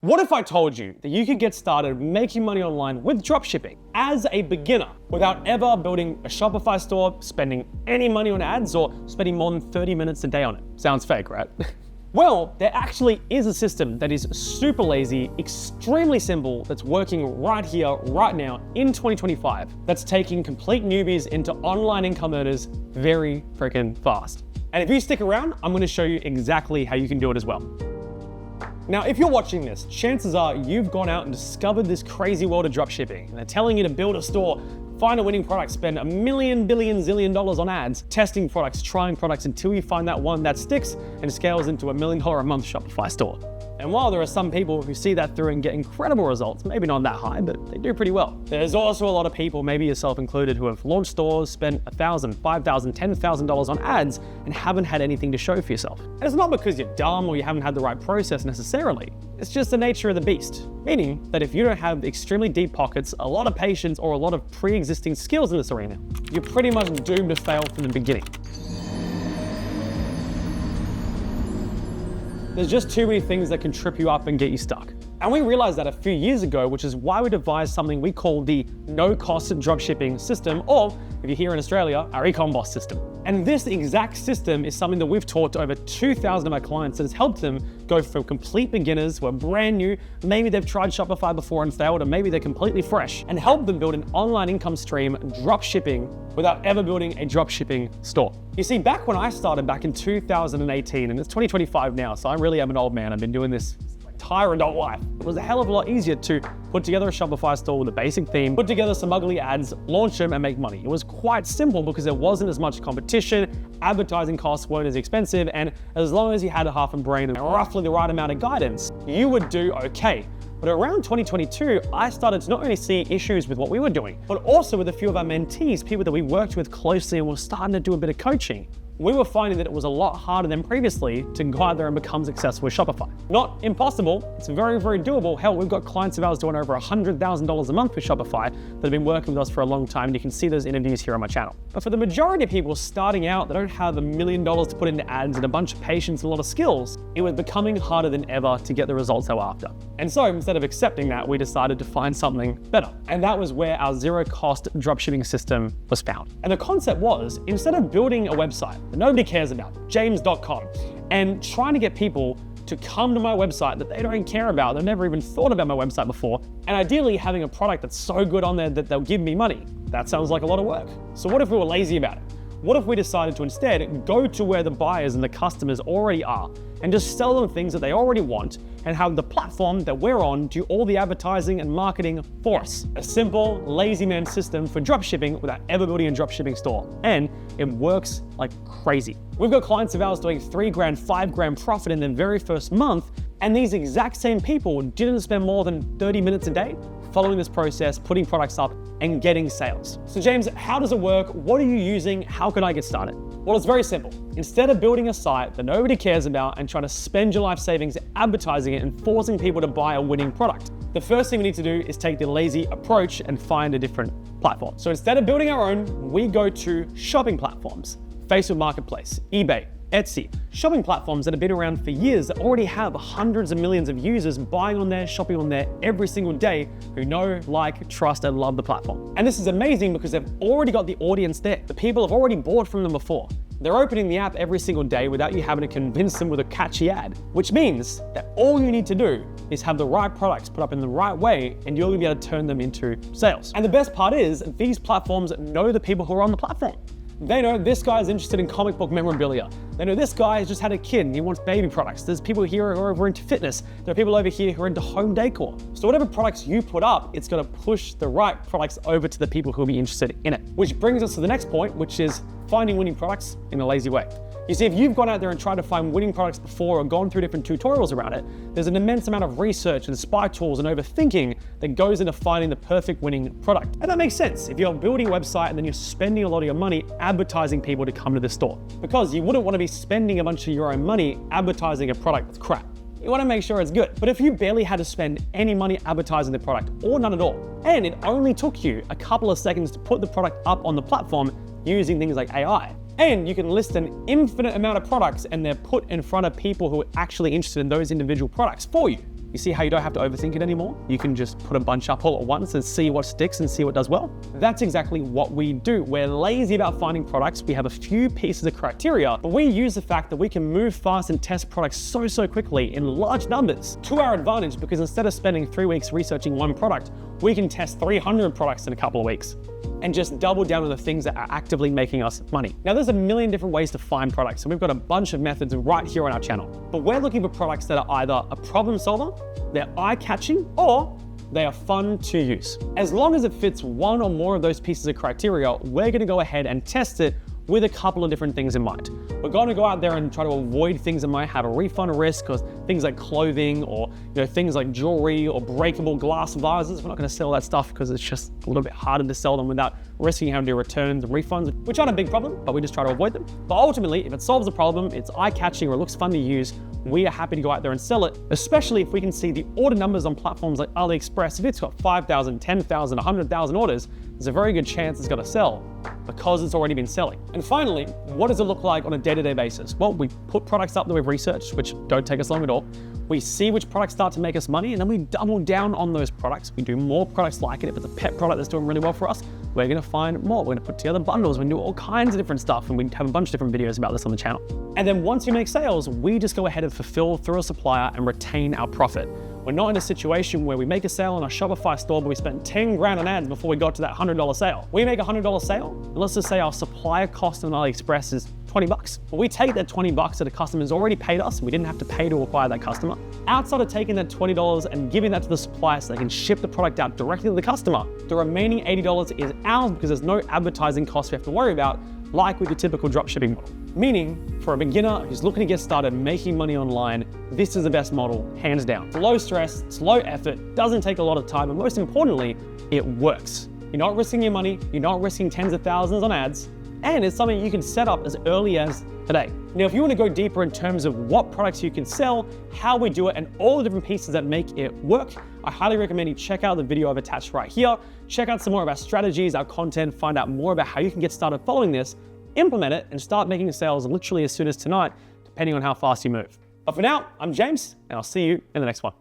What if I told you that you could get started making money online with dropshipping as a beginner without ever building a Shopify store, spending any money on ads, or spending more than 30 minutes a day on it? Sounds fake, right? Well, there actually is a system that is super lazy, extremely simple, that's working right here, right now in 2025, that's taking complete newbies into online income earners very freaking fast. And if you stick around, I'm gonna show you exactly how you can do it as well. Now, if you're watching this, chances are you've gone out and discovered this crazy world of dropshipping. And they're telling you to build a store, find a winning product, spend $1 million, billion, zillion dollars on ads, testing products, trying products until you find that one that sticks and scales into $1 million a month Shopify store. And while there are some people who see that through and get incredible results, maybe not that high, but they do pretty well. There's also a lot of people, maybe yourself included, who have launched stores, spent $1,000, $5,000, $10,000 on ads and haven't had anything to show for yourself. And it's not because you're dumb or you haven't had the right process necessarily. It's just the nature of the beast. Meaning that if you don't have extremely deep pockets, a lot of patience, or a lot of pre-existing skills in this arena, you're pretty much doomed to fail from the beginning. There's just too many things that can trip you up and get you stuck. And we realized that a few years ago, which is why we devised something we call the no-cost dropshipping system, or if you're here in Australia, our Ecom Boss system. And this exact system is something that we've taught to over 2,000 of our clients that has helped them go from complete beginners who are brand new, maybe they've tried Shopify before and failed, or maybe they're completely fresh, and help them build an online income stream dropshipping without ever building a dropshipping store. You see, back when I started back in 2018, and it's 2025 now, so I really am an old man. I've been doing this my entire adult life. It was a hell of a lot easier to put together a Shopify store with a basic theme, put together some ugly ads, launch them, and make money. It was quite simple because there wasn't as much competition, advertising costs weren't as expensive, and as long as you had a half a brain and roughly the right amount of guidance, you would do okay. But around 2022, I started to not only see issues with what we were doing, but also with a few of our mentees, people that we worked with closely and were starting to do a bit of coaching. We were finding that it was a lot harder than previously to go out there and become successful with Shopify. Not impossible, it's very, very doable. Hell, we've got clients of ours doing over $100,000 a month with Shopify that have been working with us for a long time, and you can see those interviews here on my channel. But for the majority of people starting out, they don't have $1 million to put into ads and a bunch of patience and a lot of skills. It was becoming harder than ever to get the results they were after. And so instead of accepting that, we decided to find something better. And that was where our zero-cost dropshipping system was found. And the concept was, instead of building a website that nobody cares about, james.com, and trying to get people to come to my website that they don't care about, they've never even thought about my website before, and ideally having a product that's so good on there that they'll give me money. That sounds like a lot of work. So what if we were lazy about it? What if we decided to instead go to where the buyers and the customers already are and just sell them things that they already want and have the platform that we're on do all the advertising and marketing for us? A simple, lazy man system for dropshipping without ever building a dropshipping store. And it works like crazy. We've got clients of ours doing $3,000, $5,000 profit in their very first month, and these exact same people didn't spend more than 30 minutes a day following this process, putting products up and getting sales. So James, how does it work? What are you using? How can I get started? Well, it's very simple. Instead of building a site that nobody cares about and trying to spend your life savings advertising it and forcing people to buy a winning product, the first thing we need to do is take the lazy approach and find a different platform. So instead of building our own, we go to shopping platforms, Facebook Marketplace, eBay, Etsy, shopping platforms that have been around for years that already have hundreds of millions of users buying on there, shopping on there every single day, who know, like, trust, and love the platform. And this is amazing because they've already got the audience there. The people have already bought from them before. They're opening the app every single day without you having to convince them with a catchy ad, which means that all you need to do is have the right products put up in the right way and you're gonna be able to turn them into sales. And the best part is these platforms know the people who are on the platform. They know this guy is interested in comic book memorabilia. They know this guy has just had a kid and he wants baby products. There's people here who are over into fitness. There are people over here who are into home decor. So whatever products you put up, it's gonna push the right products over to the people who will be interested in it. Which brings us to the next point, which is finding winning products in a lazy way. You see, if you've gone out there and tried to find winning products before or gone through different tutorials around it, there's an immense amount of research and spy tools and overthinking that goes into finding the perfect winning product. And that makes sense if you're building a website and then you're spending a lot of your money advertising people to come to the store. Because you wouldn't want to be spending a bunch of your own money advertising a product that's crap. You want to make sure it's good. But if you barely had to spend any money advertising the product or none at all, and it only took you a couple of seconds to put the product up on the platform using things like AI, and you can list an infinite amount of products and they're put in front of people who are actually interested in those individual products for you, You see how you don't have to overthink it anymore? You can just put a bunch up all at once and see what sticks and see what does well. That's exactly what we do. We're lazy about finding products. We have a few pieces of criteria, but we use the fact that we can move fast and test products so quickly in large numbers to our advantage, because instead of spending 3 weeks researching one product, we can test 300 products in a couple of weeks and just double down on the things that are actively making us money. Now, there's a million different ways to find products, and we've got a bunch of methods right here on our channel. But we're looking for products that are either a problem solver, they're eye-catching, or they are fun to use. As long as it fits one or more of those pieces of criteria, we're gonna go ahead and test it with a couple of different things in mind. We're going to go out there and try to avoid things that might have a refund risk, or things like clothing, or things like jewelry or breakable glass vases. We're not going to sell that stuff because it's just a little bit harder to sell them without risking having to do returns and refunds, which aren't a big problem, but we just try to avoid them. But ultimately, if it solves a problem, it's eye-catching or it looks fun to use, we are happy to go out there and sell it, especially if we can see the order numbers on platforms like AliExpress. If it's got 5,000, 10,000, 100,000 orders, there's a very good chance it's going to sell because it's already been selling. And finally, what does it look like on a day-to-day basis? Well, we put products up that we've researched, which don't take us long at all. We see which products start to make us money, and then we double down on those products. We do more products like it. If it's a pet product that's doing really well for us, we're gonna find more. We're gonna put together bundles. We do all kinds of different stuff, and we have a bunch of different videos about this on the channel. And then once we make sales, we just go ahead and fulfill through a supplier and retain our profit. We're not in a situation where we make a sale on a Shopify store, but we spent 10 grand on ads before we got to that $100 sale. We make a $100 sale, and let's just say our supplier cost on AliExpress is 20 bucks. But we take that 20 bucks that a customer's already paid us, and we didn't have to pay to acquire that customer. Outside of taking that $20 and giving that to the supplier so they can ship the product out directly to the customer, the remaining $80 is ours because there's no advertising costs we have to worry about, like with your typical dropshipping model. Meaning, for a beginner who's looking to get started making money online, this is the best model, hands down. It's low stress, it's low effort, doesn't take a lot of time, and most importantly, it works. You're not risking your money, you're not risking tens of thousands on ads, and it's something you can set up as early as today. Now, if you want to go deeper in terms of what products you can sell, how we do it, and all the different pieces that make it work, I highly recommend you check out the video I've attached right here. Check out some more of our strategies, our content, find out more about how you can get started following this, implement it, and start making sales literally as soon as tonight, depending on how fast you move. But for now, I'm James, and I'll see you in the next one.